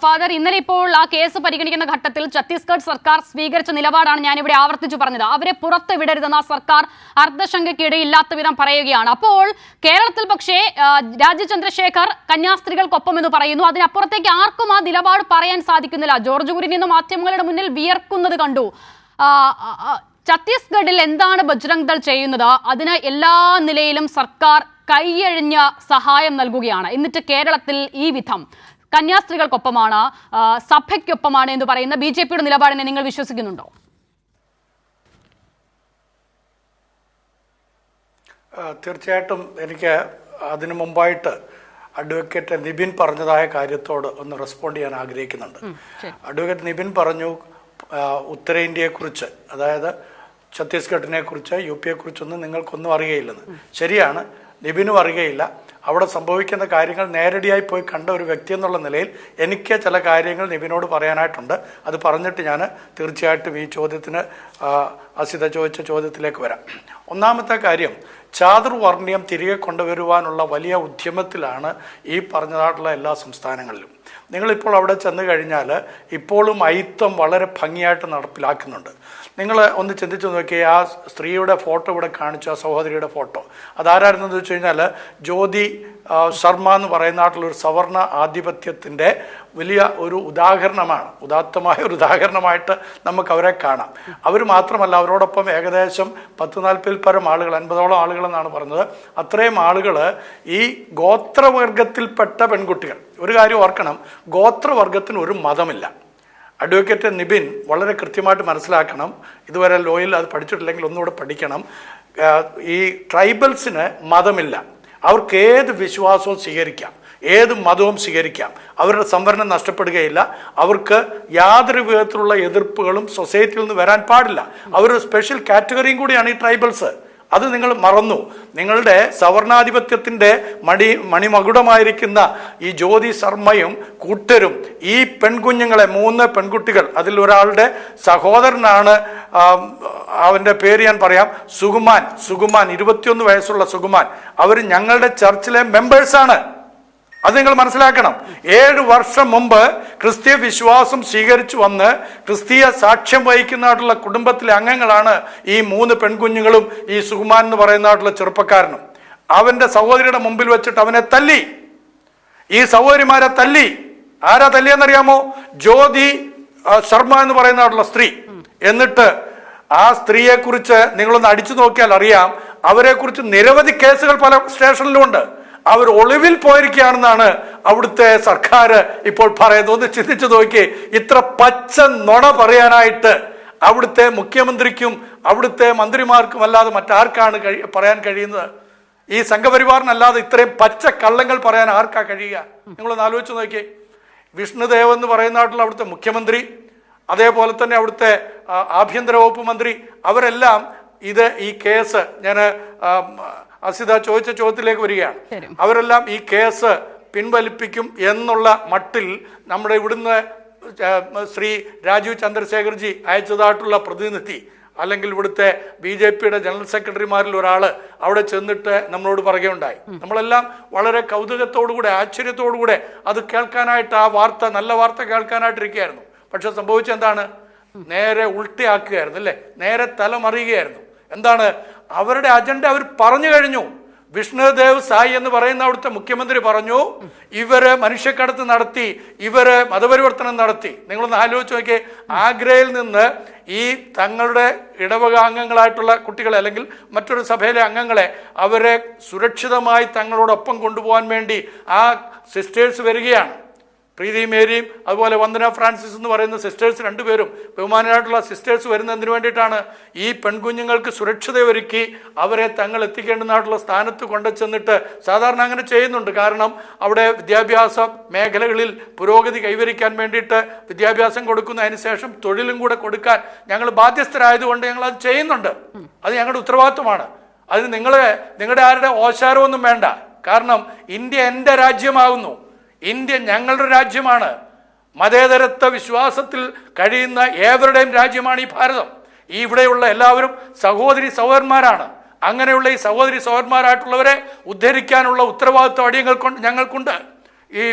Father, ഇന്നലെ ഇപ്പോൾ ആ കേസ് പരിഗണിക്കുന്ന ഘട്ടത്തിൽ ഛത്തീസ്ഗഡ് സർക്കാർ സ്വീകരിച്ച നിലപാടാണ് ഞാനിവിടെ ആവർത്തിച്ചു പറഞ്ഞത്. അവരെ പുറത്ത് വിടരുതെന്ന സർക്കാർ അർദ്ധശങ്കയ്ക്കിടയില്ലാത്ത വിധം പറയുകയാണ്. അപ്പോൾ കേരളത്തിൽ പക്ഷേ രാജീവ് ചന്ദ്രശേഖർ കന്യാസ്ത്രീകൾക്കൊപ്പം എന്ന് പറയുന്നു. അതിനപ്പുറത്തേക്ക് ആർക്കും ആ നിലപാട് പറയാൻ സാധിക്കുന്നില്ല. ജോർജ് കുര്യൻ ഇന്ന് മാധ്യമങ്ങളുടെ മുന്നിൽ വിയർക്കുന്നത് കണ്ടു. ഛത്തീസ്ഗഡിൽ എന്താണ് ബജ്രംഗ് ദൾ ചെയ്യുന്നത്? അതിന് എല്ലാ നിലയിലും സർക്കാർ കൈയഴിഞ്ഞ സഹായം നൽകുകയാണ്. എന്നിട്ട് കേരളത്തിൽ ഈ വിധം കന്യാസ്ത്രീകൾക്കൊപ്പമാണ്, സഭയ്ക്കൊപ്പമാണ് എന്ന് പറയുന്ന ബിജെപിയുടെ നിലപാടിനെ നിങ്ങൾ വിശ്വസിക്കുന്നുണ്ടോ? തീർച്ചയായിട്ടും എനിക്ക് അതിനു മുമ്പായിട്ട് അഡ്വക്കേറ്റ് നിബിൻ പറഞ്ഞതായ കാര്യത്തോട് ഒന്ന് റെസ്പോണ്ട് ചെയ്യാൻ ആഗ്രഹിക്കുന്നുണ്ട്. അഡ്വക്കേറ്റ് നിബിൻ പറഞ്ഞു ഉത്തരേന്ത്യയെക്കുറിച്ച്, അതായത് ഛത്തീസ്ഗഡിനെ കുറിച്ച്, യു പിയെ കുറിച്ചൊന്നും നിങ്ങൾക്കൊന്നും അറിയയില്ലെന്ന്. ശരിയാണ്, നിബിനും അറിയയില്ല. അവിടെ സംഭവിക്കുന്ന കാര്യങ്ങൾ നേരടിയായി പോയി കണ്ട ഒരു വ്യക്തി എന്നുള്ള നിലയിൽ എനിക്ക് ചില കാര്യങ്ങൾ നിബിനോട് പറയാനായിട്ടുണ്ട്. അത് പറഞ്ഞിട്ട് ഞാൻ തീർച്ചയായിട്ടും ഈ ചോദ്യത്തിന് അസിത ചോദിച്ച ചോദ്യത്തിലേക്ക് വരാം. ഒന്നാമത്തെ കാര്യം, ചാതുർവർണ്ണയം തിരികെ കൊണ്ടുവരുവാനുള്ള വലിയ ഉദ്യമത്തിലാണ് ഈ പറഞ്ഞതായിട്ടുള്ള എല്ലാ സംസ്ഥാനങ്ങളിലും. നിങ്ങളിപ്പോൾ അവിടെ ചെന്ന് കഴിഞ്ഞാൽ ഇപ്പോഴും അയിത്തം വളരെ ഭംഗിയായിട്ട് നടപ്പിലാക്കുന്നുണ്ട്. നിങ്ങൾ ഒന്ന് ചിന്തിച്ചു നോക്കിയേ, ആ സ്ത്രീയുടെ ഫോട്ടോ ഇവിടെ കാണിച്ചു, ആ സഹോദരിയുടെ ഫോട്ടോ, അതാരായിരുന്നെന്ന് വെച്ച് കഴിഞ്ഞാൽ ജ്യോതി ശർമ്മ എന്ന് പറയുന്നതായിട്ടുള്ളൊരു സവർണ ആധിപത്യത്തിൻ്റെ വലിയ ഒരു ഉദാഹരണമാണ്, ഉദാത്തമായ ഒരു ഉദാഹരണമായിട്ട് നമുക്ക് അവരെ കാണാം. അവർ മാത്രമല്ല, അവരോടൊപ്പം ഏകദേശം 10-40 പരം ആളുകൾ, 50ഓളം ആളുകളെന്നാണ് പറഞ്ഞത്. അത്രയും ആളുകൾ ഈ ഗോത്രവർഗത്തിൽപ്പെട്ട പെൺകുട്ടികൾ. ഒരു കാര്യം ഓർക്കണം, ഗോത്രവർഗത്തിന് ഒരു മതമില്ല. അഡ്വക്കേറ്റ് നിബിൻ വളരെ കൃത്യമായിട്ട് മനസ്സിലാക്കണം. ഇതുവരെ ലോയിൽ അത് പഠിച്ചിട്ടില്ലെങ്കിൽ ഒന്നുകൂടെ പഠിക്കണം. ഈ ട്രൈബൽസിന് മതമില്ല. അവർക്ക് ഏത് വിശ്വാസവും സ്വീകരിക്കാം, ഏത് മതവും സ്വീകരിക്കാം. അവരുടെ സംവരണം നഷ്ടപ്പെടുകയില്ല. അവർക്ക് യാതൊരു വിധത്തിലുള്ള എതിർപ്പുകളും സൊസൈറ്റിയിൽ നിന്ന് വരാൻ പാടില്ല. അവരൊരു സ്പെഷ്യൽ കാറ്റഗറിയും കൂടിയാണ് ഈ ട്രൈബൽസ്. അത് നിങ്ങൾ മറന്നു. നിങ്ങളുടെ സവർണാധിപത്യത്തിൻ്റെ മണിമകുടമായിരിക്കുന്ന ഈ ജ്യോതി ശർമ്മയും കൂട്ടരും ഈ പെൺകുഞ്ഞുങ്ങളെ, 3 പെൺകുട്ടികൾ, അതിൽ ഒരാളുടെ സഹോദരനാണ്, അവൻ്റെ പേര് ഞാൻ പറയാം, സുകുമാൻ 21 വയസ്സുള്ള സുകുമാൻ. അവർ ഞങ്ങളുടെ ചർച്ചിലെ മെമ്പേഴ്സാണ്. അത് നിങ്ങൾ മനസ്സിലാക്കണം. 7 വർഷം മുമ്പ് ക്രിസ്തീയ വിശ്വാസം സ്വീകരിച്ചു വന്ന് ക്രിസ്തീയ സാക്ഷ്യം വഹിക്കുന്നതായിട്ടുള്ള കുടുംബത്തിലെ അംഗങ്ങളാണ് ഈ 3 പെൺകുഞ്ഞുങ്ങളും ഈ സുകുമാൻ എന്ന് പറയുന്നതായിട്ടുള്ള ചെറുപ്പക്കാരനും. അവൻ്റെ സഹോദരിയുടെ മുമ്പിൽ വെച്ചിട്ട് അവനെ തല്ലി. ഈ സഹോദരിമാരെ തല്ലി. ആരാ തല്ലിയെന്നറിയാമോ? ജ്യോതി ശർമ്മ എന്ന് പറയുന്നതായിട്ടുള്ള സ്ത്രീ. എന്നിട്ട് ആ സ്ത്രീയെ കുറിച്ച് നിങ്ങളൊന്ന് അടിച്ചു നോക്കിയാൽ അറിയാം, അവരെ കുറിച്ച് നിരവധി കേസുകൾ പല സ്റ്റേഷനിലും ഉണ്ട്. അവർ ഒളിവിൽ പോയിരിക്കുകയാണെന്നാണ് അവിടുത്തെ സർക്കാർ ഇപ്പോൾ പറയുന്നത്. ഒന്ന് ചിന്തിച്ചു നോക്കി, ഇത്ര പച്ച നുണ പറയാനായിട്ട് അവിടുത്തെ മുഖ്യമന്ത്രിക്കും അവിടുത്തെ മന്ത്രിമാർക്കും അല്ലാതെ മറ്റാർക്കാണ് പറയാൻ കഴിയുന്നത്? ഈ സംഘപരിവാറിനല്ലാതെ ഇത്രയും പച്ച കള്ളങ്ങൾ പറയാൻ ആർക്കാ കഴിയുക? നിങ്ങളൊന്ന് ആലോചിച്ച് നോക്കി. വിഷ്ണുദേവ് എന്ന് പറയുന്നതായിട്ടുള്ള അവിടുത്തെ മുഖ്യമന്ത്രി, അതേപോലെ തന്നെ അവിടുത്തെ ആഭ്യന്തര വകുപ്പ് മന്ത്രി, അവരെല്ലാം ഈ കേസ്, ഞാൻ അസിത ചോദിച്ച ചോദ്യത്തിലേക്ക് വരികയാണ്, അവരെല്ലാം ഈ കേസ് പിൻവലിപ്പിക്കും എന്നുള്ള മട്ടിൽ നമ്മുടെ ഇവിടുന്ന് ശ്രീ രാജീവ് ചന്ദ്രശേഖർജി അയച്ചതായിട്ടുള്ള പ്രതിനിധി, അല്ലെങ്കിൽ ഇവിടുത്തെ BJPയുടെ ജനറൽ സെക്രട്ടറിമാരിൽ ഒരാൾ അവിടെ ചെന്നിട്ട് നമ്മളോട് പറയുകയുണ്ടായി. നമ്മളെല്ലാം വളരെ കൗതുകത്തോടുകൂടെ, ആശ്ചര്യത്തോടുകൂടെ അത് കേൾക്കാനായിട്ട്, ആ വാർത്ത, നല്ല വാർത്ത കേൾക്കാനായിട്ടിരിക്കുകയായിരുന്നു. പക്ഷെ സംഭവിച്ചെന്താണ്? നേരെ ഉൾട്ടയാക്കുകയായിരുന്നു, അല്ലേ? നേരെ തലമറിയുകയായിരുന്നു. എന്താണ് അവരുടെ അജണ്ട? അവർ പറഞ്ഞു കഴിഞ്ഞു. വിഷ്ണുദേവ് സായി എന്ന് പറയുന്ന അവിടുത്തെ മുഖ്യമന്ത്രി പറഞ്ഞു, ഇവര് മനുഷ്യക്കടത്ത് നടത്തി, ഇവര് മതപരിവർത്തനം നടത്തി. നിങ്ങളൊന്ന് ആലോചിച്ച് നോക്കിയേ, ആഗ്രയിൽ നിന്ന് ഈ തങ്ങളുടെ ഇടവക അംഗങ്ങളായിട്ടുള്ള കുട്ടികളെ, അല്ലെങ്കിൽ മറ്റൊരു സഭയിലെ അംഗങ്ങളെ, അവരെ സുരക്ഷിതമായി തങ്ങളോടൊപ്പം കൊണ്ടുപോകാൻ വേണ്ടി ആ സിസ്റ്റേഴ്സ് വരികയാണ്. പ്രീതി മേരിയും അതുപോലെ വന്ദന ഫ്രാൻസിസ് എന്ന് പറയുന്ന സിസ്റ്റേഴ്സ്, 2 പേരും ബഹുമാനായിട്ടുള്ള സിസ്റ്റേഴ്സ് വരുന്നതിന് വേണ്ടിയിട്ടാണ്. ഈ പെൺകുഞ്ഞുങ്ങൾക്ക് സുരക്ഷിത ഒരുക്കി അവരെ തങ്ങൾ എത്തിക്കേണ്ടുന്നതായിട്ടുള്ള സ്ഥാനത്ത് കൊണ്ടുചെന്നിട്ട്, സാധാരണ അങ്ങനെ ചെയ്യുന്നുണ്ട്. കാരണം അവിടെ വിദ്യാഭ്യാസ മേഖലകളിൽ പുരോഗതി കൈവരിക്കാൻ വേണ്ടിയിട്ട് വിദ്യാഭ്യാസം കൊടുക്കുന്നതിന് ശേഷം തൊഴിലും കൂടെ കൊടുക്കാൻ ഞങ്ങൾ ബാധ്യസ്ഥരായതുകൊണ്ട് ഞങ്ങൾ അത് ചെയ്യുന്നുണ്ട്. അത് ഞങ്ങളുടെ ഉത്തരവാദിത്വമാണ്. അതിന് നിങ്ങളുടെ ആരുടെ ഓശാരമൊന്നും വേണ്ട. കാരണം ഇന്ത്യ എൻ്റെ രാജ്യമാകുന്നു. ഇന്ത്യ ഞങ്ങളുടെ രാജ്യമാണ്. മതേതരത്വ വിശ്വാസത്തിൽ കഴിയുന്ന ഏവരുടെയും രാജ്യമാണ് ഈ ഭാരതം. ഇവിടെയുള്ള എല്ലാവരും സഹോദരി സഹോദരന്മാരാണ്. അങ്ങനെയുള്ള ഈ സഹോദരി സഹോദരന്മാരായിട്ടുള്ളവരെ ഉദ്ധരിക്കാനുള്ള ഉത്തരവാദിത്വം ഞങ്ങൾക്കുണ്ട്. ഈ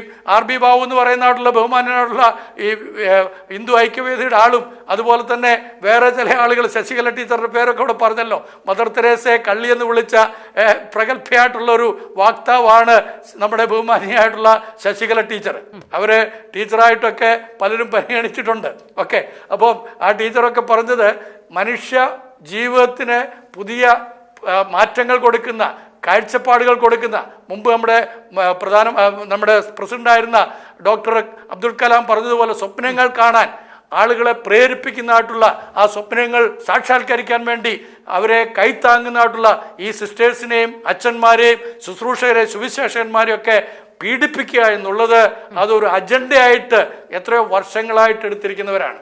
RB ബാബു എന്ന് പറയുന്നതായിട്ടുള്ള ബഹുമാനായിട്ടുള്ള ഈ ഹിന്ദു ഐക്യവേദിയുടെ ആളും അതുപോലെ തന്നെ വേറെ ചില ആളുകൾ, ശശികല ടീച്ചറുടെ പേരൊക്കെ ഇവിടെ പറഞ്ഞല്ലോ, മദർ തെരേസയെ കള്ളി എന്ന് വിളിച്ച പ്രഗത്ഭയായിട്ടുള്ള ഒരു വാക്താവാണ് നമ്മുടെ ബഹുമാനിയായിട്ടുള്ള ശശികല ടീച്ചർ. അവര് ടീച്ചറായിട്ടൊക്കെ പലരും പരിഗണിച്ചിട്ടുണ്ട്. ഓക്കെ, അപ്പം ആ ടീച്ചറൊക്കെ പറഞ്ഞത് മനുഷ്യ ജീവിതത്തിന് പുതിയ മാറ്റങ്ങൾ കൊടുക്കുന്ന, കാഴ്ചപ്പാടുകൾ കൊടുക്കുന്ന, മുമ്പ് നമ്മുടെ പ്രസിഡന്റായിരുന്ന ഡോക്ടർ അബ്ദുൽ കലാം പറഞ്ഞതുപോലെ സ്വപ്നങ്ങൾ കാണാൻ ആളുകളെ പ്രേരിപ്പിക്കുന്നതായിട്ടുള്ള ആ സ്വപ്നങ്ങൾ സാക്ഷാത്കരിക്കാൻ വേണ്ടി അവരെ കൈത്താങ്ങുന്നതായിട്ടുള്ള ഈ സിസ്റ്റേഴ്സിനെയും അച്ഛന്മാരെയും ശുശ്രൂഷകരെ സുവിശേഷകന്മാരെയും ഒക്കെ പീഡിപ്പിക്കുക എന്നുള്ളത് അതൊരു അജണ്ടയായിട്ട് എത്രയോ വർഷങ്ങളായിട്ട് എടുത്തിരിക്കുന്നവരാണ്.